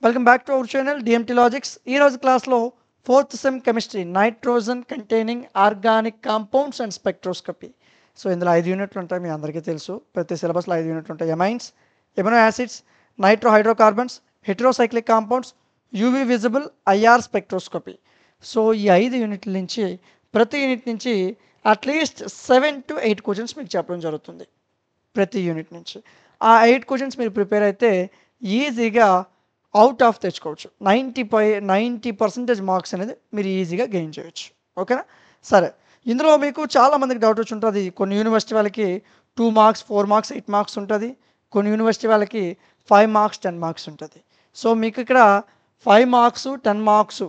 Welcome back to our channel DMT logics. ఈరోజు క్లాస్లో fourth sem chemistry nitrogen containing organic compounds and spectroscopy. So ఇందులో 5 యూనిట్లు ఉంటాయి, మీ అందరికీ తెలుసు. ప్రతి సిలబస్లో 5 యూనిట్లు ఉంటాయి. Amines, amino acids, nitro hydrocarbons, heterocyclic compounds, UV visible, IR spectroscopy. So ఈ 5 యూనిట్ల నుంచి ప్రతి యూనిట్ నుంచి అట్లీస్ట్ 7 to 8 క్వశ్చన్స్ మీకు చెప్పడం జరుగుతుంది ప్రతి యూనిట్ నుంచి. ఆ 8 క్వశ్చన్స్ మీరు ప్రిపేర్ అయితే ఈజీగా అవుట్ ఆఫ్ తెచ్చుకోవచ్చు. 90% మార్క్స్ అనేది మీరు ఈజీగా గెయిన్ చేయొచ్చు. ఓకేనా? సరే, ఇందులో మీకు చాలామందికి డౌట్ వచ్చి ఉంటుంది. కొన్ని యూనివర్సిటీ వాళ్ళకి 2 మార్క్స్, 4 మార్క్స్, 8 మార్క్స్ ఉంటుంది. కొన్ని యూనివర్సిటీ వాళ్ళకి 5 మార్క్స్, 10 మార్క్స్ ఉంటుంది. సో మీకు ఇక్కడ 5 మార్క్స్, 10 మార్క్స్,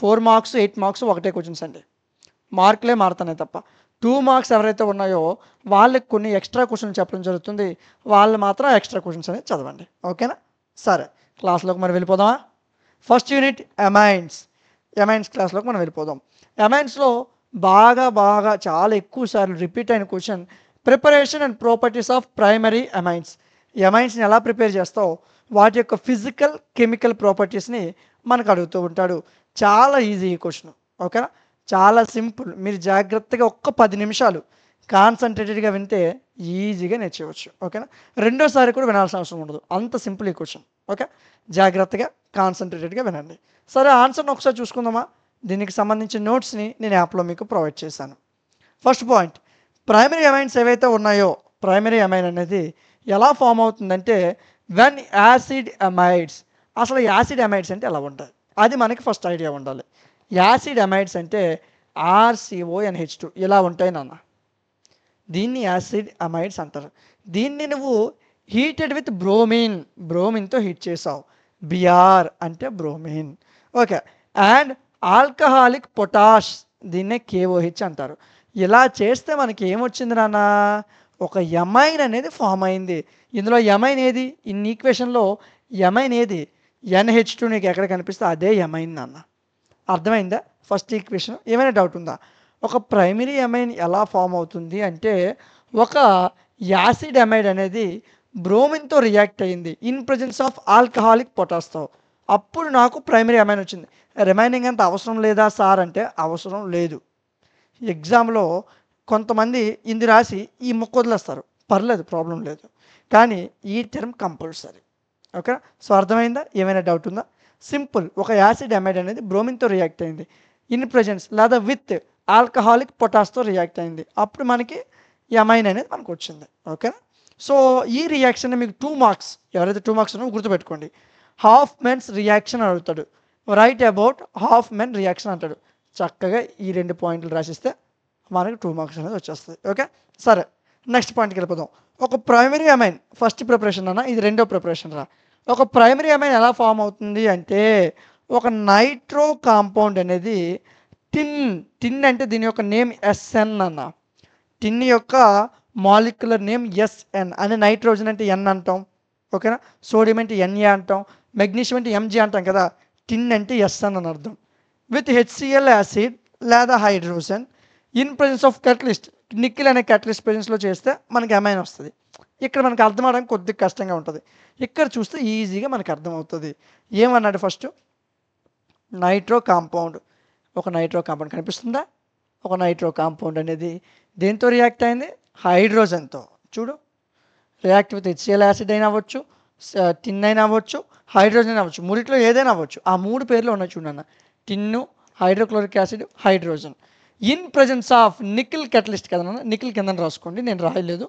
4 మార్క్స్, 8 మార్క్స్ ఒకటే క్వశ్చన్స్ అండి. మార్కులే మారుతున్నాయి తప్ప 2 మార్క్స్ ఎవరైతే ఉన్నాయో వాళ్ళకి కొన్ని ఎక్స్ట్రా క్వశ్చన్స్ చెప్పడం జరుగుతుంది. వాళ్ళు మాత్రం ఎక్స్ట్రా క్వశ్చన్స్ అనేది చదవండి. ఓకేనా? సరే, క్లాస్లోకి మనం వెళ్ళిపోదామా? ఫస్ట్ యూనిట్ ఎమైన్స్ క్లాస్లోకి మనం వెళ్ళిపోదాం. ఎమైన్స్లో బాగా చాలా ఎక్కువ సార్లు రిపీట్ అయిన question preparation and properties of primary amines. ఎమైన్స్ని ఎలా ప్రిపేర్ చేస్తావు, వాటి యొక్క ఫిజికల్ కెమికల్ ప్రాపర్టీస్ని మనకు అడుగుతూ ఉంటాడు. చాలా ఈజీ ఈ క్వశ్చన్. ఓకేనా? చాలా సింపుల్. మీరు జాగ్రత్తగా ఒక్క 10 నిమిషాలు కాన్సన్ట్రేటెడ్గా వింటే ఈజీగా నేర్చుకోవచ్చు. ఓకేనా? రెండోసారి కూడా వినాల్సిన అవసరం ఉండదు, అంత సింపుల్ ఈ క్వశ్చన్. ఓకే, జాగ్రత్తగా కాన్సన్ట్రేటెడ్గా వినండి. సరే, ఆన్సర్ని ఒకసారి చూసుకుందామా? దీనికి సంబంధించిన నోట్స్ని నేను యాప్లో మీకు ప్రొవైడ్ చేశాను. ఫస్ట్ పాయింట్, ప్రైమరీ అమైన్స్ ఏవైతే ఉన్నాయో, ప్రైమరీ అమైన్ అనేది ఎలా ఫామ్ అవుతుందంటే వెన్ యాసిడ్ అమైడ్స్. అసలు యాసిడ్ అమైడ్స్ అంటే ఎలా ఉంటాయి అది మనకి ఫస్ట్ ఐడియా ఉండాలి. యాసిడ్ అమైడ్స్ అంటే RCONH2 ఇలా ఉంటాయి నాన్న. దీన్ని యాసిడ్ అమైడ్స్ అంటారు. దీన్ని నువ్వు హీటెడ్ విత్ బ్రోమిన్తో హీట్ చేసావు. బిఆర్ అంటే bromine. Okay, and alcoholic potash, దీన్నే KOH అంటారు. ఇలా చేస్తే మనకి ఏమొచ్చింది నాన్న? ఒక ఎమైన్ అనేది ఫామ్ అయింది. ఇందులో ఎమైన్ ఏది? ఇన్ ఈక్వేషన్లో ఎమైన్ ఏది? NH2 నీకు ఎక్కడ కనిపిస్తే అదే ఎమైన్ నాన్న. అర్థమైందా? First equation. ఏమైనా డౌట్ ఉందా? ఒక ప్రైమరీ అమైన్ ఎలా ఫామ్ అవుతుంది అంటే ఒక యాసిడ్ అమైడ్ అనేది బ్రోమిన్తో రియాక్ట్ అయ్యింది ఇన్ ప్రజెన్స్ ఆఫ్ ఆల్కహాలిక్ పొటాష్తో. అప్పుడు నాకు ప్రైమరీ అమైన్ వచ్చింది. రిమైనింగ్ అంత అవసరం లేదా సార్ అంటే అవసరం లేదు. ఎగ్జామ్లో కొంతమంది ఇందు రాసి ఈ ముక్క వదిలేస్తారు, పర్లేదు, ప్రాబ్లం లేదు. కానీ ఈ టర్మ్ కంపల్సరీ. ఓకే, సో అర్థమైందా? ఏమైనా డౌట్ ఉందా? సింపుల్. ఒక యాసిడ్ అమైడ్ అనేది బ్రోమిన్తో రియాక్ట్ అయింది ఇన్ ప్రెజెన్స్ లేదా విత్ ఆల్కహాలిక్ పొటాష్తో రియాక్ట్ అయింది. అప్పుడు మనకి ఎమైన్ అనేది మనకు వచ్చింది. ఓకేనా? సో ఈ రియాక్షన్ మీకు 2 మార్క్స్, ఎవరైతే 2 మార్క్స్ ఉన్నారో గుర్తుపెట్టుకోండి. హాఫ్మెన్స్ రియాక్షన్ అడుగుతాడు. రైట్ అబౌట్ హాఫ్మెన్ రియాక్షన్ అంటాడు. చక్కగా ఈ 2 పాయింట్లు రాసిస్తే మనకి 2 మార్క్స్ అనేది వచ్చేస్తుంది. ఓకే, సరే, నెక్స్ట్ పాయింట్కి వెళ్ళిపోదాం. ఒక ప్రైమరీ అమైన్ ఫస్ట్ ప్రిపరేషన్ అన్న, ఇది రెండో ప్రిపరేషన్ రా. ఒక ప్రైమరీ అమైన్ ఎలా ఫామ్ అవుతుంది అంటే ఒక నైట్రో కాంపౌండ్ అనేది టిన్ అంటే దీని యొక్క నేమ్ SN అన్న. టిన్ యొక్క మాలిక్యులర్ నేమ్ SN అని. నైట్రోజన్ అంటే N అంటాం. ఓకేనా? సోడియం అంటే Na అంటాం. మెగ్నీషియం అంటే Mg అంటాం కదా. టిన్ అంటే SN అని అర్థం. విత్ HCl యాసిడ్ లేదా hydrogen in presence of catalyst. Nickel అనే క్యాటలిస్ట్ ప్రెజెన్స్లో చేస్తే మనకి అమైన్ వస్తుంది. ఇక్కడ మనకు అర్థం అవడానికి కొద్దిగా కష్టంగా ఉంటుంది. ఇక్కడ చూస్తే ఈజీగా మనకు అర్థమవుతుంది. ఏమన్నాడు? First nitro compound. ఒక నైట్రో కాంపౌండ్ కనిపిస్తుందా? ఒక నైట్రో కాంపౌండ్ అనేది దేంతో రియాక్ట్ అయింది? హైడ్రోజన్తో. చూడు, రియాక్ట్ విత్ HCl యాసిడ్ అయినా అవ్వచ్చు, టిన్ అయినా అవ్వచ్చు, హైడ్రోజన్ అయినా అవ్వచ్చు. మూడిట్లో ఏదైనా అవ్వచ్చు. ఆ 3 పేర్లు ఉన్నాయి చూడన్న. Tin, hydrochloric acid, hydrogen in presence of nickel catalyst కదా నాన్న. నికిల్ కింద రాసుకోండి, నేను రాయలేదు.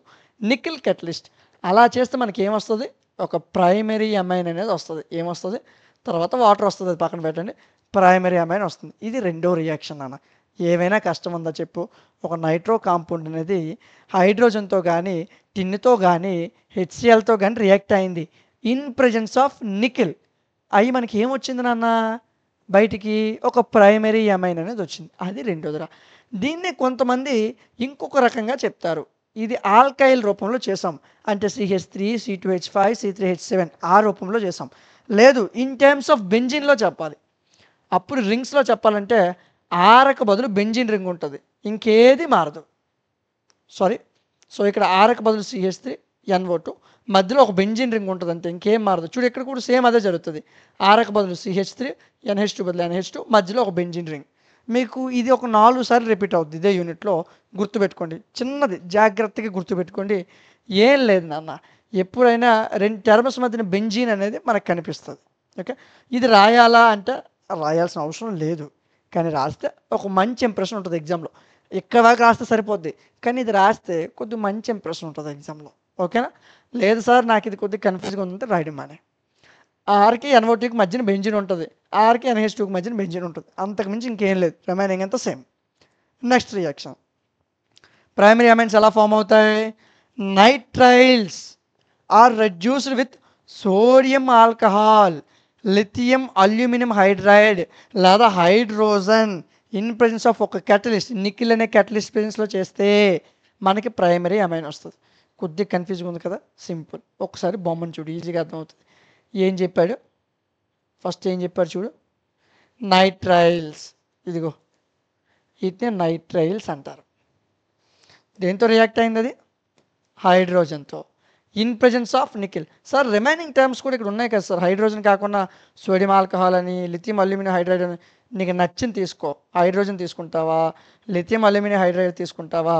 Nickel catalyst. అలా చేస్తే మనకి ఏమొస్తుంది? ఒక ప్రైమరీ అమైన్ అనేది వస్తుంది. ఏమొస్తుంది? తర్వాత వాటర్ వస్తుంది, అది పక్కన పెట్టండి. ప్రైమరీ అమైన్ వస్తుంది. ఇది రెండో రియాక్షన్ అన్న. ఏమైనా కష్టం ఉందా చెప్పు? ఒక నైట్రో కాంపౌండ్ అనేది హైడ్రోజన్తో కానీ, టిన్తో కానీ, HClతో కానీ రియాక్ట్ అయింది ఇన్ ప్రెజెన్స్ ఆఫ్ నికిల్. అవి మనకి ఏమొచ్చింది నాన్న? బయటికి ఒక ప్రైమరీ అమైన్ అనేది వచ్చింది. అది రెండోదిరా. దీన్ని కొంతమంది ఇంకొక రకంగా చెప్తారు. ఇది ఆల్కైల్ రూపంలో చేసాం అంటే CH3, C2H5, C3H7 ఆ రూపంలో చేసాం. లేదు, ఇన్ టర్మ్స్ ఆఫ్ బెంజిన్లో చెప్పాలి. అప్పుడు రింగ్స్లో చెప్పాలంటే ఆరకు బదులు బెంజిన్ రింగ్ ఉంటుంది, ఇంకేది మారదు. సారీ, సో ఇక్కడ ఆరకు బదులు CH3, NO2, మధ్యలో ఒక బెంజిన్ రింగ్ ఉంటుంది అంతే, ఇంకేం మారదు. చూడు ఇక్కడ కూడా సేమ్ అదే జరుగుతుంది. ఆర్కి బదులు CH3, NH2 బదులు NH2, మధ్యలో ఒక బెంజిన్ రింగ్. మీకు ఇది ఒక 4 సార్లు రిపీట్ అవుతుంది ఇదే యూనిట్లో. గుర్తుపెట్టుకోండి, చిన్నది జాగ్రత్తగా గుర్తుపెట్టుకోండి. ఏం లేదు నాన్న, ఎప్పుడైనా 2 టర్మ్స్ మధ్యన బెంజీన్ అనేది మనకు కనిపిస్తుంది. ఓకే, ఇది రాయాలా అంటే రాయాల్సిన అవసరం లేదు, కానీ రాస్తే ఒక మంచి ఇంప్రెషన్ ఉంటుంది ఎగ్జామ్లో. ఇక్కడ వరకు రాస్తే సరిపోద్ది, కానీ ఇది రాస్తే కొద్దిగా మంచి ఇంప్రెషన్ ఉంటుంది ఎగ్జామ్లో. ఓకేనా? లేదు సార్ నాకు ఇది కొద్దిగా కన్ఫ్యూజ్గా ఉందంటే రాయడం మానే. ఆర్కి NO2కి మధ్యన బెంజిన్ ఉంటుంది, ఆర్కి NH2కి మధ్యన బెంజిన్ ఉంటుంది, అంతకుమించి ఇంకేం లేదు. రిమైనింగ్ అంతా same. Next reaction, primary amines ఎలా ఫామ్ అవుతాయి? Nitriles are reduced with sodium alcohol, lithium aluminium hydride లేదా హైడ్రోజన్ ఇన్ ప్రెజెన్స్ ఆఫ్ ఒక క్యాటలిస్ట్, నికిల్ అనే క్యాటలిస్ట్ ప్రెజెన్స్లో చేస్తే మనకి ప్రైమరీ అమైన్ వస్తుంది. కొద్దిగా కన్ఫ్యూజ్గా ఉంది కదా? సింపుల్. ఒకసారి బొమ్మను చూడు, ఈజీగా అర్థమవుతుంది. ఏం చెప్పాడు? ఫస్ట్ ఏం చెప్పాడు చూడు, నైట్రైల్స్. ఇదిగో వీటిని నైట్రైల్స్ అంటారు. దేంతో రియాక్ట్ అయింది అది? హైడ్రోజన్తో, in presence of nickel. Sir remaining terms కూడా ఇక్కడ ఉన్నాయి కదా సార్, హైడ్రోజన్ కాకుండా సోడియం ఆల్కహాల్ అని, లిథియం అల్యూమినియం హైడ్రైడ్ అని. నీకు నచ్చింది తీసుకో. హైడ్రోజన్ తీసుకుంటావా, లిథియం అల్యూమినియం హైడ్రైడ్ తీసుకుంటావా,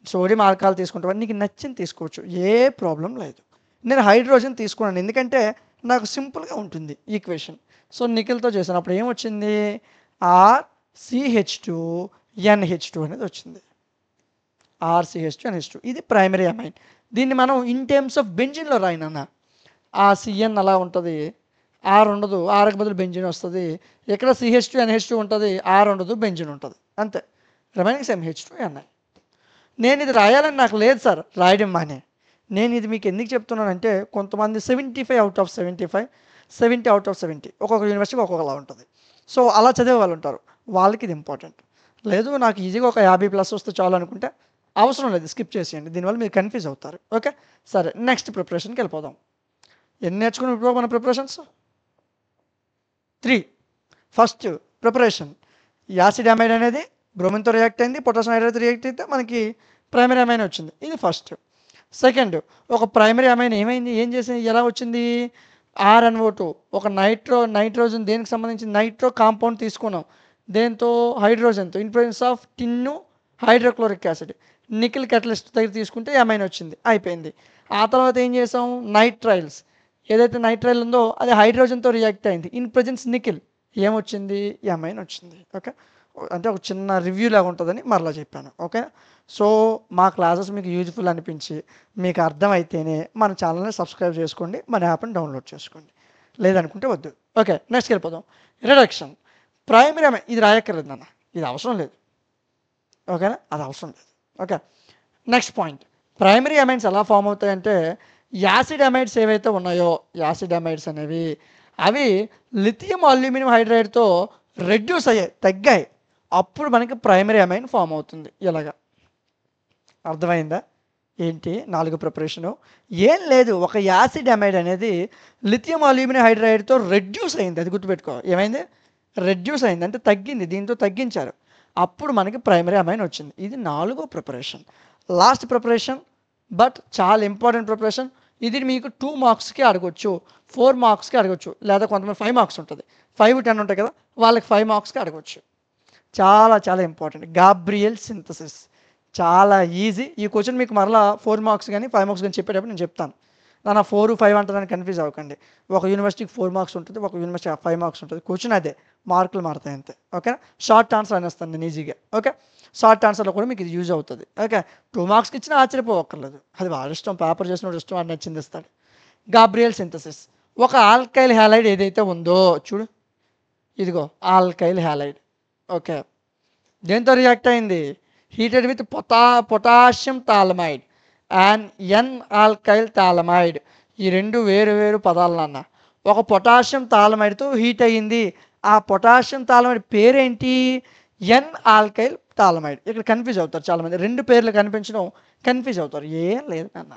సోడియం ఆల్కహాల్ తీసుకుంటావా, నీకు నచ్చింది తీసుకోవచ్చు, ఏ ప్రాబ్లం లేదు. నేను హైడ్రోజన్ తీసుకున్నాను ఎందుకంటే నాకు సింపుల్గా ఉంటుంది ఈక్వేషన్. సో నికిల్తో చేశాను, అప్పుడు ఏమొచ్చింది? RCH2NH2 అనేది వచ్చింది. RCH2NH2 ఇది ప్రైమరీ అమైన్. దీన్ని మనం ఇన్ టర్మ్స్ ఆఫ్ బెంజిన్లో రాయినన్న. ఆ CN అలా ఉంటుంది, R ఉండదు, Rకి బదులు బెంజిన్ వస్తుంది. ఇక్కడ CH2NH2 ఉంటుంది, R ఉండదు, బెంజిన్ ఉంటుంది, అంతే. Remaining same H2NI. నేను ఇది రాయాలని నాకు లేదు సార్, రాయడం మానే. నేను ఇది మీకు ఎందుకు చెప్తున్నానంటే కొంతమంది 75 out of 75, 70 out of 70, ఒక్కొక్క యూనివర్సిటీకి ఒక్కొక్కలా ఉంటుంది. సో అలా చదివే వాళ్ళు ఉంటారు, వాళ్ళకి ఇది ఇంపార్టెంట్. లేదు నాకు ఈజీగా ఒక 50+ వస్తే చాలు అనుకుంటే అవసరం లేదు, స్కిప్ చేసేయండి, దీనివల్ల మీరు కన్ఫ్యూజ్ అవుతారు. ఓకే సరే, నెక్స్ట్ ప్రిపరేషన్కి వెళ్ళిపోదాం. ఎన్ని నేర్చుకుని ఇప్పుడు మన preparations? 3. First preparation, acid amide అనేది బ్రోమిన్తో రియాక్ట్ అయింది, పొటాషియం హైడ్రైడ్తో రియాక్ట్ అయితే మనకి ప్రైమరీ అమైన్ వచ్చింది, ఇది ఫస్ట్. సెకండ్, ఒక ప్రైమరీ అమైన్ ఏమైంది, ఏం చేసింది, ఎలా వచ్చింది? RNO2, ఒక నైట్రోజన్ దేనికి సంబంధించిన నైట్రో కాంపౌండ్ తీసుకున్నాం, దేంతో? హైడ్రోజన్తో, in presence of tin hydrochloric acid, nickel catalyst దగ్గర తీసుకుంటే అమైన్ వచ్చింది, అయిపోయింది. ఆ తర్వాత ఏం చేసాం? నైట్రైల్స్, ఏదైతే నైట్రైల్ ఉందో అది హైడ్రోజన్తో రియాక్ట్ అయింది, ఇన్ ప్రెజెన్స్ నికిల్, ఏమొచ్చింది? అమైన్ వచ్చింది. ఓకే, అంటే ఒక చిన్న రివ్యూ లాగా ఉంటుందని మరలా చెప్పాను. ఓకే, సో మా క్లాసెస్ మీకు యూజ్ఫుల్ అనిపించి మీకు అర్థమైతేనే మన ఛానల్ని సబ్స్క్రైబ్ చేసుకోండి, మన యాప్ని డౌన్లోడ్ చేసుకోండి, లేదనుకుంటే వద్దు. ఓకే, నెక్స్ట్కి వెళ్ళిపోదాం. రిడక్షన్, ప్రైమరీ అమైన్ ఇది రాయక్కర్లేదు నాన్న, ఇది అవసరం లేదు. ఓకేనా, అది అవసరం లేదు. Okay, next point, primary amines ఎలా ఫామ్ అవుతాయంటే యాసిడ్ అమైడ్స్ ఏవైతే ఉన్నాయో, యాసిడ్ అమైడ్స్ అనేవి అవి లిథియం అల్యూమినియం హైడ్రైడ్తో రెడ్యూస్ అయ్యాయి, తగ్గాయి, అప్పుడు మనకి ప్రైమరీ అమైన్ ఫామ్ అవుతుంది. ఇలాగా అర్థమైందా? ఏంటి 4 ప్రిపరేషను? ఏం లేదు, ఒక యాసిడ్ అమైడ్ అనేది లిథియం అల్యూమినియం హైడ్రైడ్తో రెడ్యూస్ అయింది, అది గుర్తుపెట్టుకో. ఏమైంది? రెడ్యూస్ అయింది అంటే తగ్గింది, దీంతో తగ్గించారు, అప్పుడు మనకి ప్రైమరీ అమైన్ వచ్చింది. ఇది 4వ ప్రిపరేషన్, లాస్ట్ ప్రిపరేషన్, బట్ చాలా ఇంపార్టెంట్ ప్రిపరేషన్. ఇది మీకు 2 మార్క్స్కి అడగొచ్చు, 4 మార్క్స్కి అడగొచ్చు, లేదా కొంతమంది 5 మార్క్స్ ఉంటుంది, 5, 10 ఉంటాయి కదా, వాళ్ళకి 5 మార్క్స్కి అడగొచ్చు. చాలా చాలా ఇంపార్టెంట్, గాబ్రియల్ సింథసిస్, చాలా ఈజీ. ఈ క్వశ్చన్ మీకు మరలా 4 మార్క్స్ కానీ 5 మార్క్స్ కానీ చెప్పేటప్పుడు నేను చెప్తాను. నా 4, 5 అంటారని కన్ఫ్యూజ్ అవ్వకండి. ఒక యూనివర్సిటీకి 4 మార్క్స్ ఉంటుంది, ఒక యూనివర్సిటీ 5 మార్క్స్ ఉంటుంది, క్వశ్చన్ అదే, మార్కులు మారుతాయి అంతే. ఓకే, షార్ట్ ఆన్సర్ అనేస్తాను నేను ఈజీగా. ఓకే, షార్ట్ ఆన్సర్లో కూడా మీకు ఇది యూజ్ అవుతుంది. ఓకే, 2 మార్క్స్కి ఇచ్చినా ఆశ్చర్యపోవక్కర్లేదు, అది వాళ్ళ ఇష్టం, పేపర్ చేసినోడు ఇష్టం, వాడు నచ్చింది ఇస్తాడు. గాబ్రియల్ సింథసిస్, ఒక ఆల్కైల్ హ్యాలైడ్ ఏదైతే ఉందో చూడు, ఇదిగో ఆల్కైల్ హ్యాలైడ్. ఓకే, దేంతో రియాక్ట్ అయింది? Heated with potassium phthalimide and N alkyl phthalimide. ఈ 2 వేరు వేరు పదాలు నాన్న. ఒక పొటాషియం థాలమైడ్తో హీట్ అయ్యింది, ఆ పొటాషియం థాలమైడ్ పేరేంటి? ఎన్ ఆల్కైల్ థాలమైడ్. ఇక్కడ కన్ఫ్యూజ్ అవుతారు చాలామంది, 2 పేర్లు కనిపించడం కన్ఫ్యూజ్ అవుతారు. ఏం లేదు నాన్న,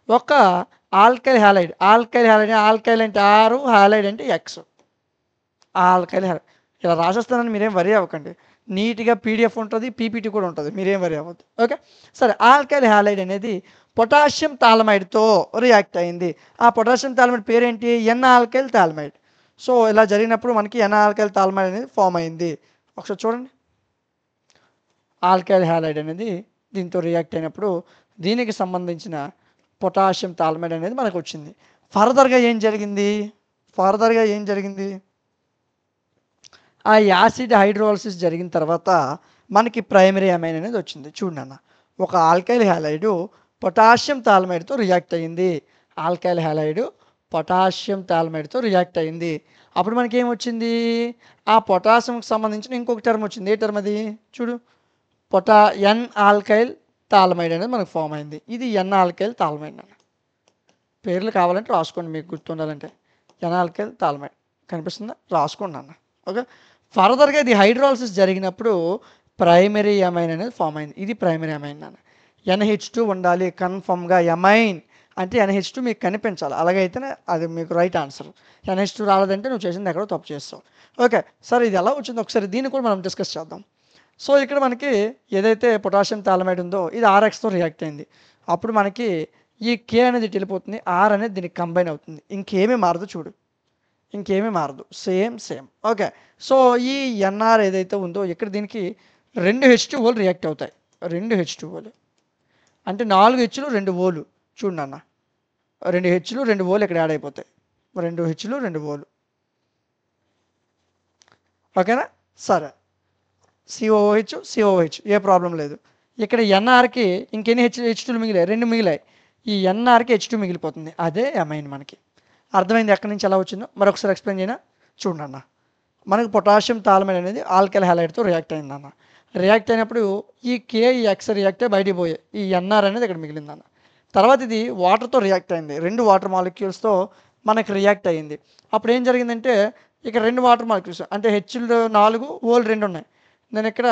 ఒక ఆల్కైల్ హ్యాలైడ్, ఆల్కైల్ అంటే R, హ్యాలైడ్ అంటే X, ఆల్కైల్ హ్యాలైడ్. ఇలా రాసేస్తానని మీరేం వరీ అవ్వకండి, నీట్గా పీడిఎఫ్ ఉంటుంది, పీపీటీ కూడా ఉంటుంది, మీరేం వరి అవ్వద్దు. ఓకే, సరే. ఆల్కైల్ హ్యాలైడ్ అనేది పొటాషియం థాలమైడ్తో రియాక్ట్ అయింది. ఆ పొటాషియం థాలమైడ్ పేరేంటి? ఎన్ ఆల్కైల్ థాలమైడ్. సో ఇలా జరిగినప్పుడు మనకి ఎన్ ఆల్కైల్ థాలమైడ్ అనేది ఫామ్ అయింది. ఒకసారి చూడండి, ఆల్కైల్ హ్యాలైడ్ అనేది దీంతో రియాక్ట్ అయినప్పుడు దీనికి సంబంధించిన పొటాషియం థాలమైడ్ అనేది మనకు వచ్చింది. ఫర్దర్గా ఏం జరిగింది? ఆ యాసిడ్ హైడ్రోలసిస్ జరిగిన తర్వాత మనకి ప్రైమరీ అమైన్ అనేది వచ్చింది. చూడండి అన్న, ఒక ఆల్కైల్ హ్యాలైడ్ పొటాషియం థాలమైడ్తో రియాక్ట్ అయ్యింది. ఆల్కైల్ హ్యాలైడ్ పొటాషియం థాలమైడ్తో రియాక్ట్ అయ్యింది. అప్పుడు మనకి ఏమొచ్చింది? ఆ పొటాషియంకి సంబంధించిన ఇంకొక టర్మ్ వచ్చింది. ఏ టర్మ్ అది? చూడు, ఎన్ ఆల్కైల్ థాలమైడ్ అనేది మనకు ఫామ్ అయింది. ఇది ఎన్ ఆల్కైల్ థాలమైడ్ అన్న. పేర్లు కావాలంటే రాసుకోండి, మీకు గుర్తుండాలంటే. ఎన్ ఆల్కైల్ థాలమైడ్ కనిపిస్తుందా? రాసుకోండి అన్న. ఓకే, ఫర్దర్గా ఇది హైడ్రాలసిస్ జరిగినప్పుడు ప్రైమరీ అమైన్ అనేది ఫామ్ అయింది. ఇది ప్రైమరీ అమైన్ అన్న. NH2 ఉండాలి కన్ఫర్మ్గా. ఎమైన్ అంటే NH2 మీకు కనిపించాలి, అలాగైతేనే అది మీకు రైట్ ఆన్సర్. NH2 రాలేదంటే నువ్వు చేసింది ఎక్కడో తప్పు చేస్తావు. ఓకే, సరే, ఇది ఎలా వచ్చిందో ఒకసారి దీన్ని కూడా మనం డిస్కస్ చేద్దాం. సో ఇక్కడ మనకి ఏదైతే పొటాషియం థాలమైడ్ ఉందో ఇది RXతో రియాక్ట్ అయింది. అప్పుడు మనకి ఈ K అనేది వెళ్ళిపోతుంది, R అనేది దీనికి కంబైన్ అవుతుంది. ఇంకేమీ మారదు, చూడు, ఇంకేమీ మారదు, సేమ్. ఓకే, సో ఈ NR ఏదైతే ఉందో ఇక్కడ దీనికి 2 H2Oలు రియాక్ట్ అవుతాయి. 2 H2Oలు అంటే 4 Hలు 2 Oలు. చూడండి అన్న, 2 Hలు 2 Oలు ఇక్కడ యాడ్ అయిపోతాయి. 2 Hలు 2 Oలు. ఓకేనా? సరే, COOH ఏ ప్రాబ్లం లేదు. ఇక్కడ NRకి ఇంకెన్ని H2లు మిగిలాయి? 2 మిగిలాయి. ఈ NRకి H2 మిగిలిపోతుంది, అదే అమైన్ మనకి. అర్థమైంది ఎక్కడి నుంచి ఎలా వచ్చిందో? మరొకసారి ఎక్స్ప్లెయిన్ చేయనా? చూడండి అన్న, మనకు పొటాషియం థాలమైడ్ అనేది ఆల్కైల్ హ్యాలైడ్తో రియాక్ట్ అయిందన్న. రియాక్ట్ అయినప్పుడు ఈ K ఈ X రియాక్ట్ అయ్యి బయటికి పోయాయి, ఈ NR అనేది ఇక్కడ మిగిలిందన్న. తర్వాత ఇది వాటర్తో రియాక్ట్ అయింది, 2 వాటర్ మాలిక్యూల్స్తో మనకి రియాక్ట్ అయ్యింది. అప్పుడు ఏం జరిగిందంటే ఇక్కడ 2 వాటర్ మాలిక్యూల్స్ అంటే Hలు 4 Oలు 2 ఉన్నాయి. నేను ఇక్కడ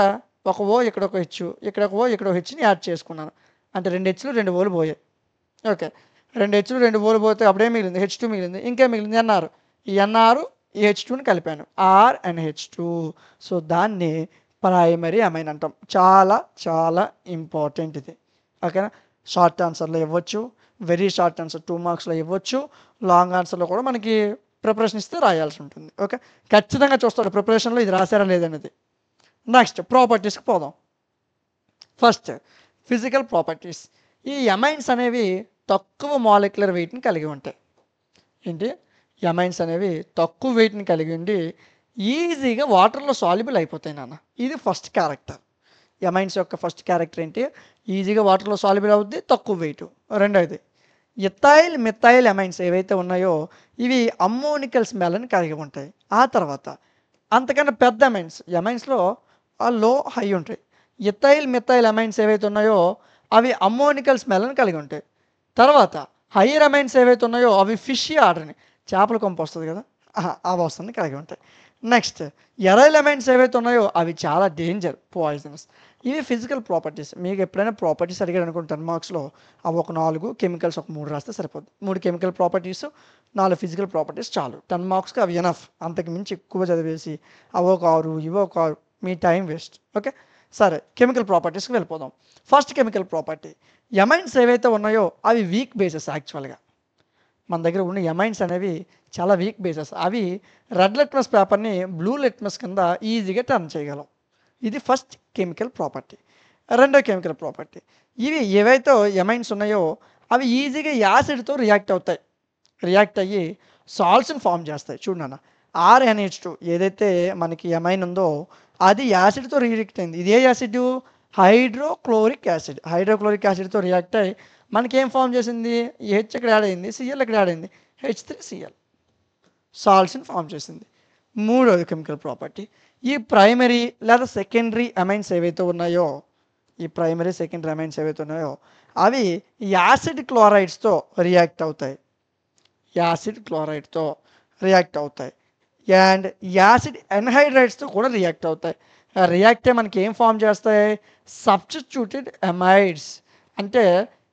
ఒక O, ఇక్కడ ఒక H, ఇక్కడ ఒక O, ఇక్కడ ఒక Hని యాడ్ చేసుకున్నాను. అంటే 2 Hలు 2 Oలు పోయాయి. ఓకే, 2 Hలు 2 Oలు పోతే అప్పుడే మిగిలింది H2 మిగిలింది. ఇంకే మిగిలింది NR. ఈ NR ఈ H2ని కలిపాను, RNH2. సో దాన్ని ప్రైమరీ అమైన్ అంటాం. చాలా చాలా ఇంపార్టెంట్ ఇది. ఓకేనా? షార్ట్ ఆన్సర్లో ఇవ్వచ్చు, వెరీ షార్ట్ ఆన్సర్ 2 మార్క్స్లో ఇవ్వచ్చు, లాంగ్ ఆన్సర్లో కూడా మనకి ప్రిపరేషన్ ఇస్తే రాయాల్సి ఉంటుంది. ఓకే, ఖచ్చితంగా చూస్తాడు ప్రిపరేషన్లో ఇది రాశారా లేదనేది. నెక్స్ట్ ప్రాపర్టీస్కి పోదాం. First physical properties. ఈ అమైన్స్ అనేవి తక్కువ మాలిక్యులర్ వెయిట్ని కలిగి ఉంటాయి. ఏంటి? అమైన్స్ అనేవి తక్కువ వెయిట్ని కలిగి ఉండి ఈజీగా వాటర్లో సాల్యుబుల్ అయిపోతాయి నాన్న. ఇది ఫస్ట్ క్యారెక్టర్. అమైన్స్ యొక్క ఫస్ట్ క్యారెక్టర్ ఏంటి? ఈజీగా వాటర్లో సాల్యుబుల్ అవుద్ది, తక్కువ వెయిట్. రెండవది ఇథైల్ మిథైల్ అమైన్స్ ఏవైతే ఉన్నాయో ఇవి అమ్మోనికల్ స్మెల్ని కలిగి ఉంటాయి. ఆ తర్వాత అంతకన్నా పెద్ద అమైన్స్లో లో హై ఉంటాయి. ఇథైల్ మిథైల్ అమైన్స్ ఏవైతే ఉన్నాయో అవి అమ్మోనికల్ స్మెల్ని కలిగి ఉంటాయి. తర్వాత హైయర్ అమైన్స్ ఏవైతే ఉన్నాయో అవి ఫిష్ ఆర్డర్ని, చేపల కొంప వస్తుంది కదా, ఆ వస్తువుని కలిగి ఉంటాయి. నెక్స్ట్ ఎరైల్ అమైన్స్ ఏవైతే ఉన్నాయో అవి చాలా డేంజర్, పాయిజనస్. ఇవి ఫిజికల్ ప్రాపర్టీస్. మీకు ఎప్పుడైనా ప్రాపర్టీస్ అడిగారు అనుకోండి 10 మార్క్స్లో, అవి ఒక 4, కెమికల్స్ ఒక 3 రాస్తే సరిపోద్ది. 3 కెమికల్ ప్రాపర్టీస్, 4 ఫిజికల్ ప్రాపర్టీస్ చాలు. 10 మార్క్స్కి అవి ఎనఫ్. అంతకు మించి ఎక్కువ చదివేసి అవో 6 ఇవో 6 మీ టైం వేస్ట్. ఓకే, సరే, కెమికల్ ప్రాపర్టీస్కి వెళ్ళిపోదాం. ఫస్ట్ కెమికల్ ప్రాపర్టీ, ఎమైన్స్ ఏవైతే ఉన్నాయో అవి వీక్ బేసెస్. యాక్చువల్గా మన దగ్గర ఉన్న ఎమైన్స్ అనేవి చాలా వీక్ బేసెస్. అవి రెడ్ లిట్మస్ పేపర్ని బ్లూ లిట్మస్ కింద ఈజీగా టర్న్ చేయగలం. ఇది ఫస్ట్ కెమికల్ ప్రాపర్టీ. రెండో కెమికల్ ప్రాపర్టీ, ఇవి ఏవైతే ఎమైన్స్ ఉన్నాయో అవి ఈజీగా యాసిడ్తో రియాక్ట్ అవుతాయి. రియాక్ట్ అయ్యి సాల్ట్స్ని ఫామ్ చేస్తాయి. చూడన్న, RNH2 ఏదైతే మనకి ఎమైన్ ఉందో అది యాసిడ్తో రియాక్ట్ అయింది. ఇది ఏ యాసిడ్? Hydrochloric acid. హైడ్రోక్లోరిక్ యాసిడ్తో రియాక్ట్ అయ్యి మనకి ఏం ఫామ్ చేసింది? H ఇక్కడ యాడ్ అయింది, Cl ఇక్కడ యాడ్ అయింది, H3Cl సాల్ట్స్ని ఫామ్ చేసింది. మూడోది కెమికల్ ప్రాపర్టీ, ఈ ప్రైమరీ లేదా సెకండరీ అమైన్స్ ఏవైతే ఉన్నాయో అవి యాసిడ్ క్లోరైడ్స్తో రియాక్ట్ అవుతాయి. అండ్ యాసిడ్ ఎన్హైడ్రైడ్స్తో కూడా రియాక్ట్ అవుతాయి. రియాక్ట్ అయ్యి మనకి ఏం ఫామ్ చేస్తాయి? Substituted amides. అంటే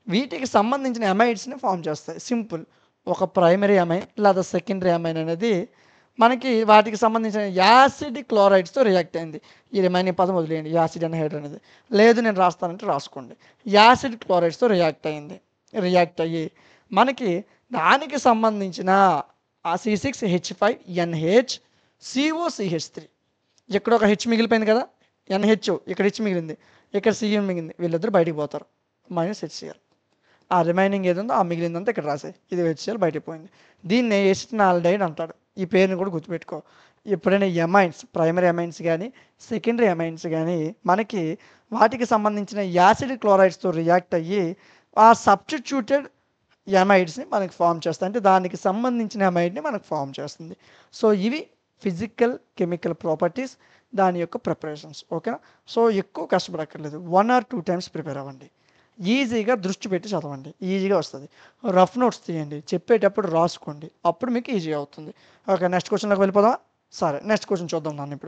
వీటికి సంబంధించిన అమైడ్స్ని ఫామ్ చేస్తాయి. సింపుల్. ఒక ప్రైమరీ అమైన్ లేదా సెకండరీ అమైన్ అనేది మనకి వాటికి సంబంధించిన యాసిడ్ క్లోరైడ్స్తో రియాక్ట్ అయింది. ఈ రిమైనింగ్ పదం వదిలేయండి, యాసిడ్ అన్హైడ్ అనేది. లేదు నేను రాస్తానంటే రాసుకోండి. యాసిడ్ క్లోరైడ్స్తో రియాక్ట్ అయ్యింది. రియాక్ట్ అయ్యి మనకి దానికి సంబంధించిన ఆ C6H5NH COCH3, ఇక్కడ ఒక హెచ్ మిగిలిపోయింది కదా, NH ఇక్కడ హెచ్ మిగిలింది, ఇక్కడ CM మిగిలింది, వీళ్ళిద్దరు బయటికి పోతారు, -HCl. ఆ రిమైనింగ్ ఏది ఉందో ఆ మిగిలిందంతా ఇక్కడ రాసే, ఇది HCl బయటికి పోయింది. దీన్ని ఎసిటనాల్డైడ్ అంటాడు. ఈ పేరుని కూడా గుర్తుపెట్టుకో. ఎప్పుడైనా ఎమైన్స్, ప్రైమరీ ఎమైన్స్ కానీ సెకండరీ ఎమైన్స్ కానీ మనకి వాటికి సంబంధించిన యాసిడ్ క్లోరైడ్స్తో రియాక్ట్ అయ్యి ఆ సబ్స్టిట్యూటెడ్ ఎమైడ్స్ని మనకి ఫామ్ చేస్తాయి, అంటే దానికి సంబంధించిన ఎమైడ్ని మనకు ఫామ్ చేస్తుంది. సో ఇవి ఫిజికల్ కెమికల్ ప్రాపర్టీస్, దాని యొక్క ప్రిపరేషన్స్. ఓకేనా? సో ఎక్కువ కష్టపడక్కర్లేదు, 1 or 2 times ప్రిపేర్ అవ్వండి. ఈజీగా దృష్టి పెట్టి చదవండి, ఈజీగా వస్తుంది. రఫ్ నోట్స్ తీయండి, చెప్పేటప్పుడు రాసుకోండి, అప్పుడు మీకు ఈజీ అవుతుంది. ఓకే, నెక్స్ట్ క్వశ్చన్లోకి వెళ్ళిపోదామా? సరే, నెక్స్ట్ క్వశ్చన్ చూద్దాం నాన్న ఇప్పుడు.